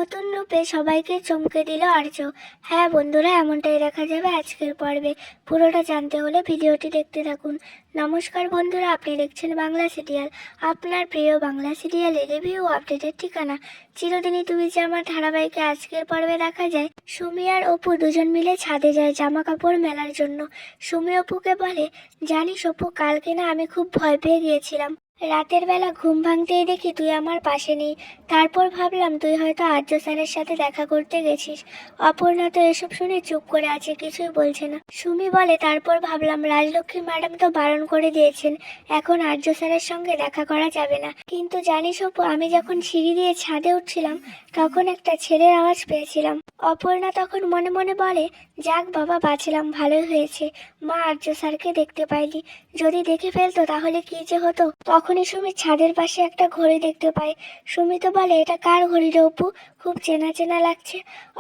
নতুন রূপে সবাইকে চমকে দিল আর্য। হ্যাঁ বন্ধুরা, এমনটাই দেখা যাবে আজকের পর্বে। পুরোটা জানতে হলে ভিডিওটি দেখতে থাকুন। নমস্কার বন্ধুরা, আপনি দেখছেন বাংলা সিরিয়াল, আপনার প্রিয় বাংলা সিরিয়ালের রিভিউ আপডেটের ঠিকানা চিরদিনই তুমি যে আমার ধারাবাহিকে। আজকের পর্বে দেখা যায় সুমি আর অপু দুজন মিলে ছাদে যায় জামা কাপড় মেলার জন্য। সুমি অপুকে বলে, জানিস অপু, কালকে না আমি খুব ভয় পেয়ে গিয়েছিলাম। রাতের বেলা ঘুম ভাঙতেই দেখি তুই আমার পাশে নেই। তারপর ভাবলাম তুই হয়তো আর্য স্যারের সাথে দেখা করতে গেছিস। অপর্ণা তো এসব শুনে চুপ করে আছে, কিছুই বলছে না। সুমি বলে, তারপর ভাবলাম রাজলক্ষ্মী ম্যাডাম তো বারণ করে দিয়েছেন, এখন আর্য স্যারের সঙ্গে দেখা করা যাবে না। কিন্তু জানিস অপু, আমি যখন সিঁড়ি দিয়ে ছাদে উঠছিলাম তখন একটা ছেলের আওয়াজ পেয়েছিলাম। অপর্ণা তখন মনে মনে বলে, যাক বাবা, বাঁচলাম, ভালোই হয়েছে মা আর্য স্যারকে দেখতে পাইনি। যদি দেখে ফেলতো তাহলে কি যে হতো। তখনই সুমি ছাদের পাশে একটা ঘড়ি দেখতে পায়। সুমি তো বলে, এটা কার ঘড়ি রে অপু, খুব চেনা চেনা লাগছে।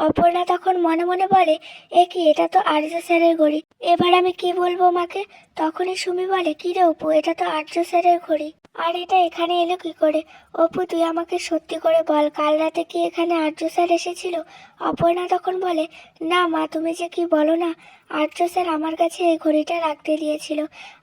অপর্ণা তখন মনে মনে বলে, এ কি, এটা তো আর্য স্যারের ঘড়ি, এবার আমি কি বলবো মাকে। তখনই সুমি বলে, কি রে অপু, এটা তো আর্য স্যারের ঘড়ি, আর এটা এখানে এলো কি করে? অপু, তুই আমাকে সত্যি করে বল, কাল রাতে কি এখানে আর্য স্যার এসেছিল? অপর্ণা তখন বলে, না মা, তুমি যে কি বলো না, আর্য স্যার আমার কাছে এই ঘড়িটা রাখতে দিয়েছিল,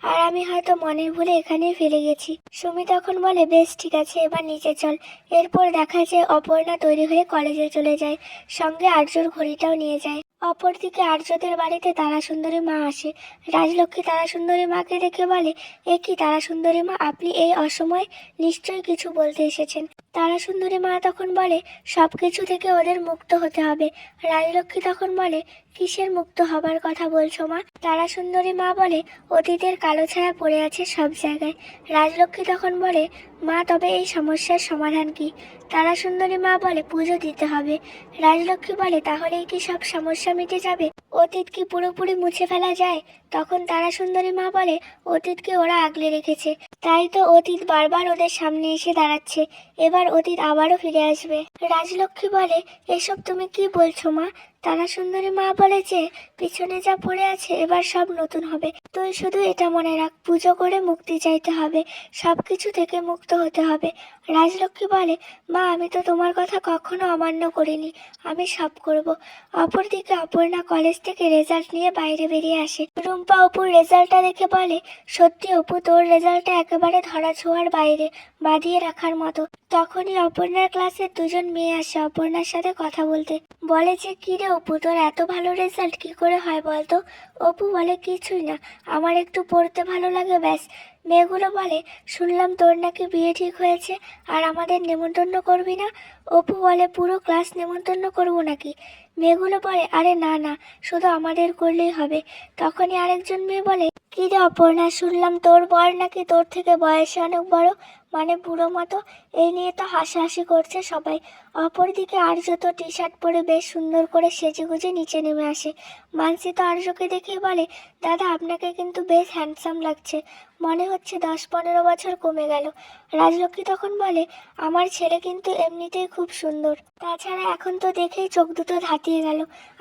আর আমি হয়তো মনের ভুলে এখানেই ফেলে গেছি। সুমি তখন বলে, বেশ ঠিক আছে, এবার নিচে চল। এরপর দেখা যায় অপর্ণা তৈরি হয়ে কলেজে চলে যায়, সঙ্গে আর্যর ঘড়িটাও নিয়ে যায়। অপরদিকে আর্যদের বাড়িতে তারাসুন্দরী মা আসে। রাজলক্ষ্মী তারাসুন্দরী মাকে দেখে বলে, এ কি তারাসুন্দরী মা, আপনি এই অসময়ে নিশ্চয়ই কিছু বলতে এসেছেন। তারাসুন্দরী মা তখন বলে, সব কিছু থেকে ওদের মুক্ত হতে হবে। রাজলক্ষ্মী তখন বলে, কিসের মুক্ত হবার কথা বলছো মা? তারাসুন্দরী মা বলে, অতীতের কালো ছায়া পড়ে আছে সব জায়গায়। রাজলক্ষ্মী তখন বলে, মা তবে এই সমস্যার সমাধান কি? তারাসুন্দরী মা বলে, পুজো দিতে হবে। রাজলক্ষ্মী বলে, তাহলেই কি সব সমস্যা মিটে যাবে? অতীত কি পুরোপুরি মুছে ফেলা যায়? তখন তারাসুন্দরী মা বলে, অতীতকে ওরা আগলে রেখেছে, তাই তো অতীত বারবার ওদের সামনে এসে দাঁড়াচ্ছে, এবার অতীত আবারও ফিরে আসবে। রাজলক্ষ্মী বলে, এসব তুমি কি বলছো মা? তারাসুন্দরী মা বলে যে, পিছনে যা পড়ে আছে এবার সব নতুন হবে। তুই শুধু এটা মনে রাখ, পুজো করে মুক্তি চাইতে হবে, সব কিছু থেকে মুক্ত হতে হবে। রাজলক্ষ্মী বলে, মা আমি তো তোমার কথা কখনো অমান্য করিনি, আমি সব করব। অপরদিকে অপর্ণা কলেজ থেকে রেজাল্ট নিয়ে বাইরে বেরিয়ে আসে। রুম্পা অপুর রেজাল্টটা দেখে বলে, সত্যি অপু, তোর রেজাল্টটা একেবারে ধরা ছোঁয়ার বাইরে, বাঁধিয়ে রাখার মতো। তখনই অপর্ণার ক্লাসের দুজন মেয়ে আসে অপর্ণার সাথে কথা বলতে। বলে যে, কি রে অপু, তোর এত ভালো রেজাল্ট কি করে হয় বলতো? অপু বলে, কিছুই না, আমার একটু পড়তে ভালো লাগে ব্যাস। মেয়েগুলো বলে, শুনলাম তোর নাকি বিয়ে ঠিক হয়েছে, আর আমাদের নেমন্তন্ন করবি না? অপু বলে, পুরো ক্লাস নেমন্তন্ন করবো নাকি? মেয়েগুলো বলে, আরে না না, শুধু আমাদের করলেই হবে। তখনই আরেকজন মেয়ে বলে, কি রে অপর্ণা, শুনলাম তোর বর নাকি তোর থেকে বয়সে অনেক বড়, মানে বুড়ো মতো। এই নিয়ে তো হাসাহাসি করছে সবাই। অপরদিকে আর্য তো টি শার্ট পরে বেশ সুন্দর করে সেজেগুজে নিচে নেমে আসে। মানসি তো আর্যকে দেখেই বলে, দাদা আপনাকে কিন্তু বেশ হ্যান্ডসাম লাগছে, মনে হচ্ছে 10-15 বছর কমে গেল। রাজলক্ষ্মী তখন বলে, আমার ছেলে কিন্তু এমনিতেই খুব সুন্দর, তাছাড়া এখন তো দেখেই চোখ দুটো ধাঁধিয়ে গেল।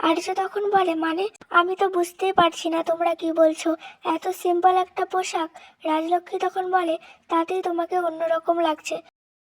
আর্য তখন বলে, মানে? আমি তো বুঝতেই পারছি না তোমরা কি বলছো, এত সিম্পল একটা পোশাক। রাজলক্ষ্মী তখন বলে, তাতেই তোমাকে অন্যরকম লাগছে।